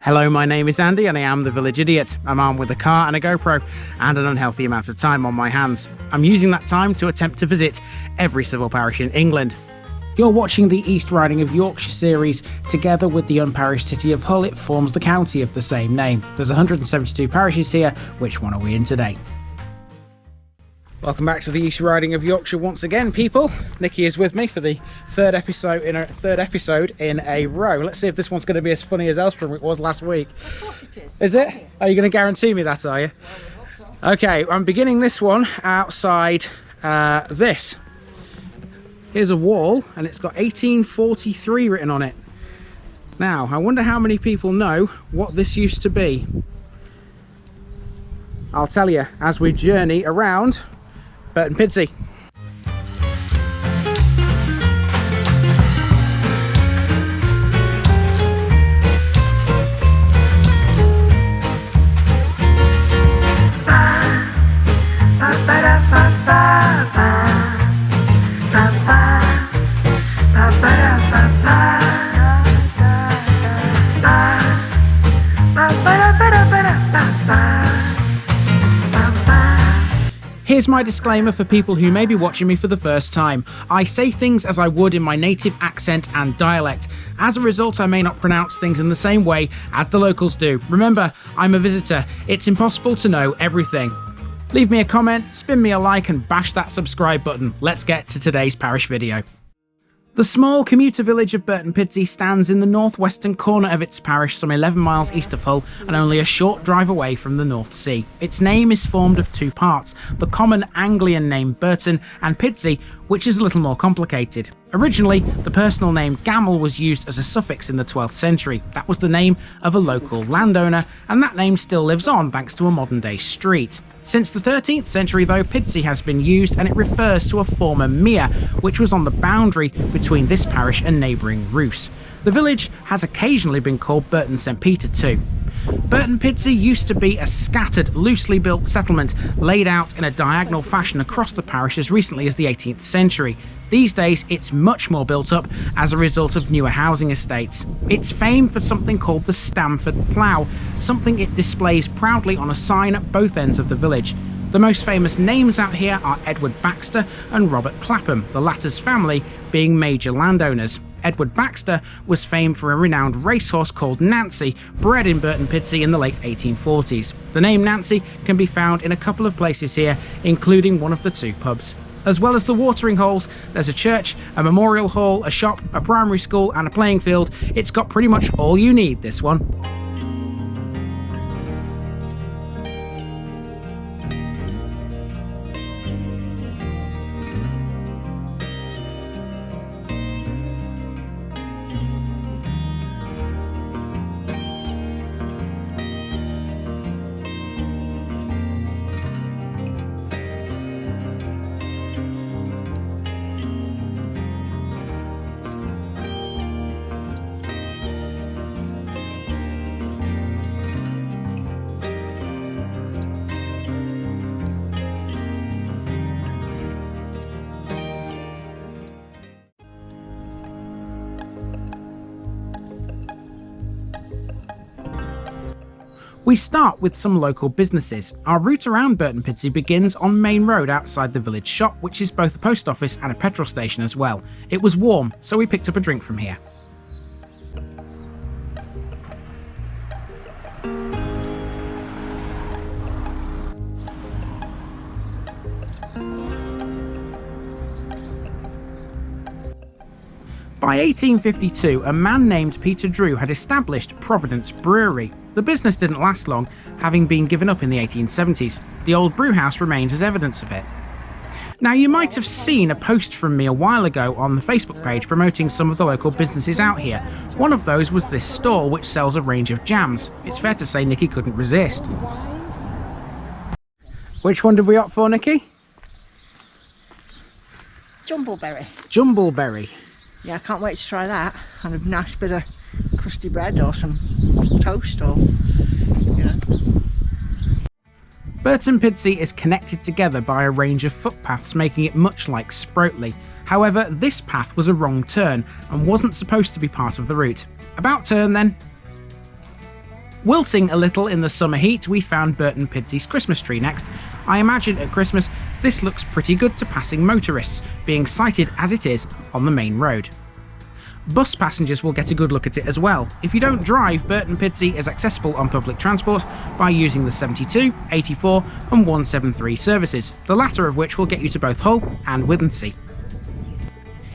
Hello, my name is Andy and I am the Village Idiot. I'm armed with a car and a GoPro and an unhealthy amount of time on my hands. I'm using that time to attempt to visit every civil parish in England. You're watching the East Riding of Yorkshire series. Together with the unparished city of Hull, it forms the county of the same name. There's 172 parishes here. Which one are we in today? Welcome back to the East Riding of Yorkshire once again, people. Nikki is with me for the third episode in a row. Let's see if this one's going to be as funny as Elstrom was last week. Of course it is. Is it? Are you going to guarantee me that, are you? Well, I hope so. Okay, I'm beginning this one outside this. Here's a wall and it's got 1843 written on it. Now, I wonder how many people know what this used to be. I'll tell you as we journey around Burton Pidsea. Here's my disclaimer for people who may be watching me for the first time. I say things as I would in my native accent and dialect. As a result, I may not pronounce things in the same way as the locals do. Remember, I'm a visitor. It's impossible to know everything. Leave me a comment, spin me a like and bash that subscribe button. Let's get to today's parish video. The small commuter village of Burton Pidsea stands in the northwestern corner of its parish, some 11 miles east of Hull and only a short drive away from the North Sea. Its name is formed of two parts, the common Anglian name Burton and Pidsea, which is a little more complicated. Originally, the personal name Gamel was used as a suffix in the 12th century. That was the name of a local landowner, and that name still lives on thanks to a modern-day street. Since the 13th century though, Pidsea has been used and it refers to a former mere, which was on the boundary between this parish and neighbouring Roos. The village has occasionally been called Burton St too. Burton Pidsea used to be a scattered, loosely built settlement laid out in a diagonal fashion across the parish as recently as the 18th century. These days, it's much more built up as a result of newer housing estates. It's famed for something called the Stamford Plough, something it displays proudly on a sign at both ends of the village. The most famous names out here are Edward Baxter and Robert Clapham, the latter's family being major landowners. Edward Baxter was famed for a renowned racehorse called Nancy, bred in Burton Pidsea in the late 1840s. The name Nancy can be found in a couple of places here, including one of the two pubs. As well as the watering holes, there's a church, a memorial hall, a shop, a primary school and a playing field. It's got pretty much all you need, this one. We start with some local businesses. Our route around Burton Pidsea begins on Main Road outside the village shop, which is both a post office and a petrol station as well. It was warm, so we picked up a drink from here. By 1852, a man named Peter Drew had established Providence Brewery. The business didn't last long, having been given up in the 1870s. The old brewhouse remains as evidence of it. Now, you might have seen a post from me a while ago on the Facebook page promoting some of the local businesses out here. One of those was this stall which sells a range of jams. It's fair to say Nikki couldn't resist. Which one did we opt for, Nikki? Jumbleberry. Jumbleberry. Yeah, I can't wait to try that. And a nice bit of crusty bread or some toast or, you know. Burton Pidsea is connected together by a range of footpaths, making it much like Sprotely. However, this path was a wrong turn and wasn't supposed to be part of the route. About turn then. Wilting a little in the summer heat, we found Burton Pidsea's Christmas tree next. I imagine at Christmas this looks pretty good to passing motorists, being sighted as it is on the main road. Bus passengers will get a good look at it as well. If you don't drive, Burton Pidsea is accessible on public transport by using the 72, 84 and 173 services, the latter of which will get you to both Hull and Withensea.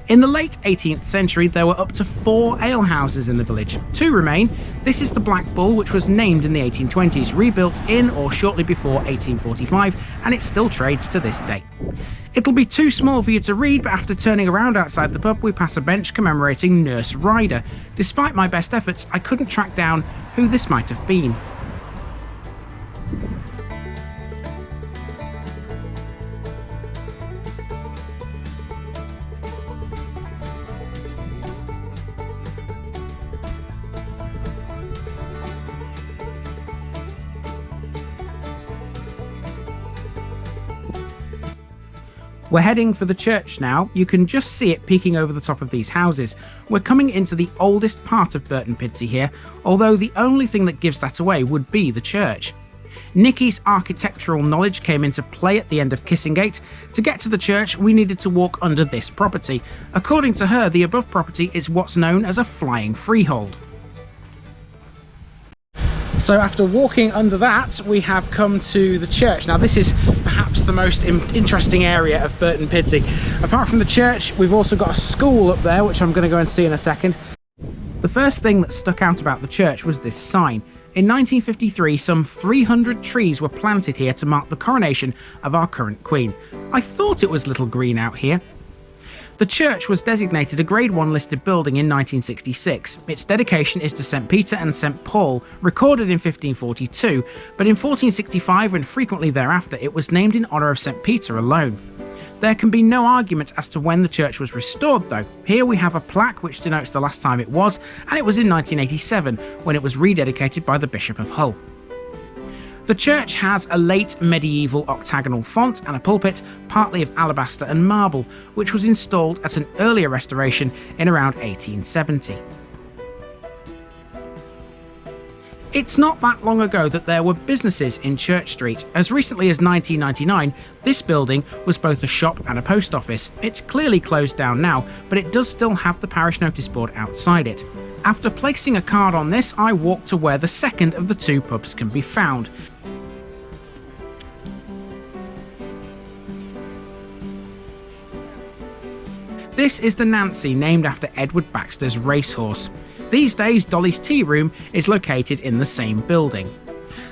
In the late 18th century, there were up to 4 alehouses in the village. 2 remain. This is the Black Bull, which was named in the 1820s, rebuilt in or shortly before 1845, and it still trades to this day. It'll be too small for you to read, but after turning around outside the pub, we pass a bench commemorating Nurse Ryder. Despite my best efforts, I couldn't track down who this might have been. We're heading for the church now. You can just see it peeking over the top of these houses. We're coming into the oldest part of Burton Pidsea here, although the only thing that gives that away would be the church. Nikki's architectural knowledge came into play at the end of Kissingate. To get to the church, we needed to walk under this property. According to her, the above property is what's known as a flying freehold. So after walking under that, we have come to the church. Now this is perhaps the most interesting area of Burton Pidsea. Apart from the church, we've also got a school up there, which I'm going to go and see in a second. The first thing that stuck out about the church was this sign. In 1953, some 300 trees were planted here to mark the coronation of our current Queen. I thought it was little green out here. The church was designated a Grade 1 listed building in 1966. Its dedication is to St Peter and St Paul, recorded in 1542, but in 1465 and frequently thereafter it was named in honour of St Peter alone. There can be no argument as to when the church was restored though. Here we have a plaque which denotes the last time it was, and it was in 1987 when it was rededicated by the Bishop of Hull. The church has a late medieval octagonal font and a pulpit, partly of alabaster and marble, which was installed at an earlier restoration in around 1870. It's not that long ago that there were businesses in Church Street. As recently as 1999, this building was both a shop and a post office. It's clearly closed down now, but it does still have the parish notice board outside it. After placing a card on this, I walked to where the second of the 2 pubs can be found. This is the Nancy, named after Edward Baxter's racehorse. These days, Dolly's Tea Room is located in the same building.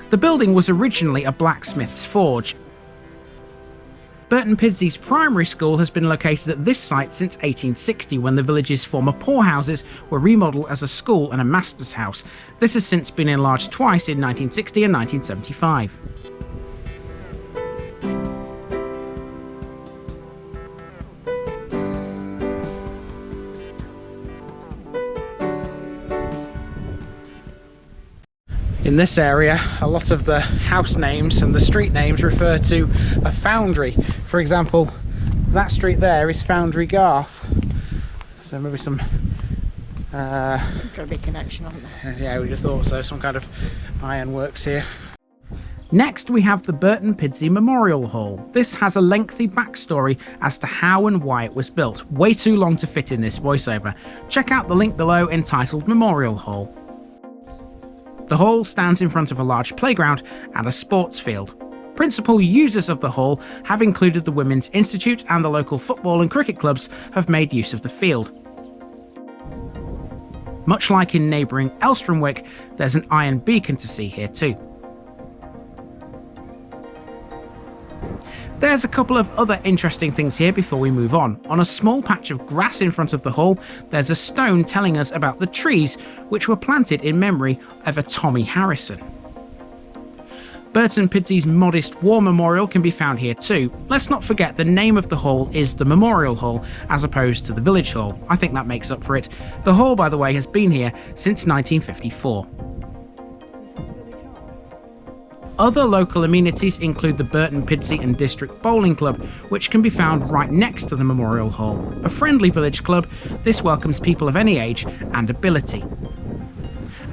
The building was originally a blacksmith's forge. Burton Pidsea's primary school has been located at this site since 1860, when the village's former poorhouses were remodelled as a school and a master's house. This has since been enlarged twice in 1960 and 1975. In this area, a lot of the house names and the street names refer to a foundry. For example, that street there is Foundry Garth. So maybe some... got a big connection on there. Yeah, we just thought so. Some kind of ironworks here. Next, we have the Burton Pidsea Memorial Hall. This has a lengthy backstory as to how and why it was built. Way too long to fit in this voiceover. Check out the link below entitled Memorial Hall. The hall stands in front of a large playground and a sports field. Principal users of the hall have included the Women's Institute, and the local football and cricket clubs have made use of the field. Much like in neighbouring Elstramwick, there's an iron beacon to see here too. There's a couple of other interesting things here before we move on. On a small patch of grass in front of the hall, there's a stone telling us about the trees which were planted in memory of a Tommy Harrison. Burton Pidsea's modest war memorial can be found here too. Let's not forget the name of the hall is the Memorial Hall as opposed to the Village Hall. I think that makes up for it. The hall, by the way, has been here since 1954. Other local amenities include the Burton Pidsea and District Bowling Club, which can be found right next to the Memorial Hall. A friendly village club, this welcomes people of any age and ability.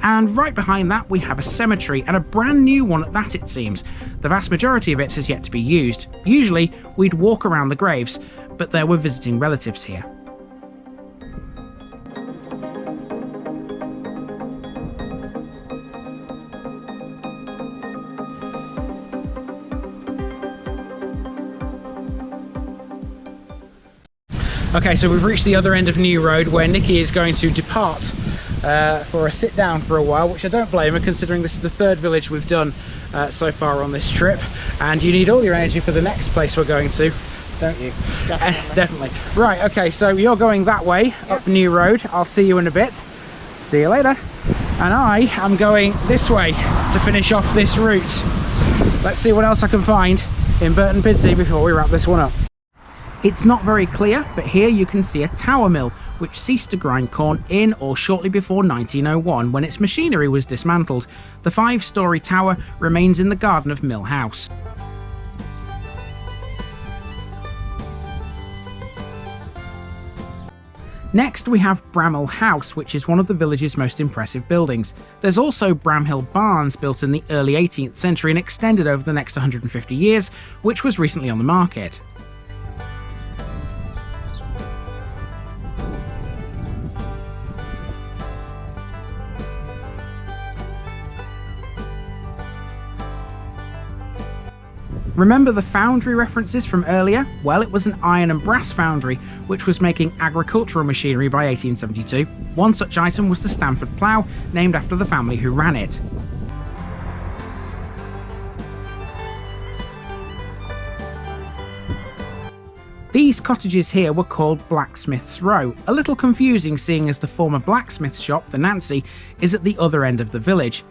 And right behind that we have a cemetery, and a brand new one at that, it seems. The vast majority of it has yet to be used. Usually we'd walk around the graves, but there were visiting relatives here. Okay, so we've reached the other end of New Road, where Nikki is going to depart for a sit down for a while, which I don't blame her, considering this is the third village we've done so far on this trip, and you need all your energy for the next place we're going to, don't you? Definitely. Definitely. Right, okay, so you're going that way, up New Road. I'll see you in a bit. See you later. And I am going this way to finish off this route. Let's see what else I can find in Burton Pidsea before we wrap this one up. It's not very clear, but here you can see a tower mill, which ceased to grind corn in or shortly before 1901, when its machinery was dismantled. The 5-storey tower remains in the garden of Mill House. Next we have Bramhill House, which is one of the village's most impressive buildings. There's also Bramhill Barns, built in the early 18th century and extended over the next 150 years, which was recently on the market. Remember the Foundry references from earlier? Well, it was an iron and brass foundry, which was making agricultural machinery by 1872. One such item was the Stamford plough, named after the family who ran it. These cottages here were called Blacksmith's Row, a little confusing seeing as the former blacksmith shop, the Nancy, is at the other end of the village.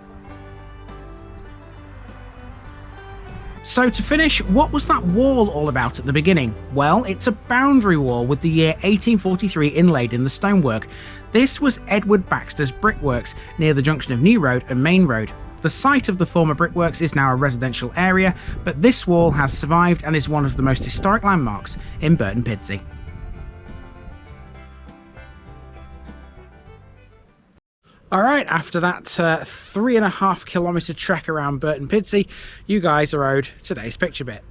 So to finish, what was that wall all about at the beginning? Well, it's a boundary wall with the year 1843 inlaid in the stonework. This was Edward Baxter's brickworks near the junction of New Road and Main Road. The site of the former brickworks is now a residential area, but this wall has survived and is one of the most historic landmarks in Burton Pidsea. Alright, after that 3.5 kilometre trek around Burton Pidsea, you guys are owed today's picture bit.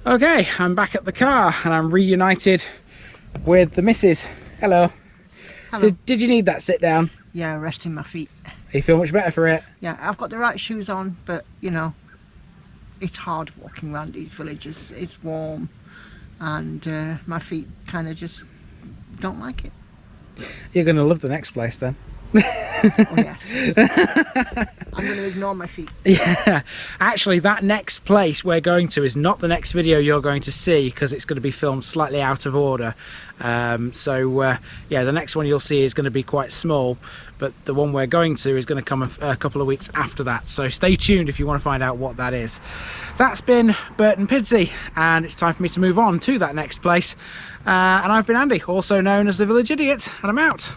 Okay, I'm back at the car and I'm reunited with the missus. Hello. Hello. Did you need that sit down? Yeah, resting my feet. You feel much better for it? Yeah, I've got the right shoes on, but you know, it's hard walking around these villages. It's warm and my feet kind of just don't like it. You're going to love the next place then. Oh yes. I'm going to ignore my feet. Yeah, actually that next place we're going to is not the next video you're going to see, because it's going to be filmed slightly out of order. Yeah, the next one you'll see is going to be quite small, but the one we're going to is going to come a couple of weeks after that, so stay tuned if you want to find out what that is. That's been Burton Pidsea, and it's time for me to move on to that next place, and I've been Andy, also known as the Village Idiot, and I'm out.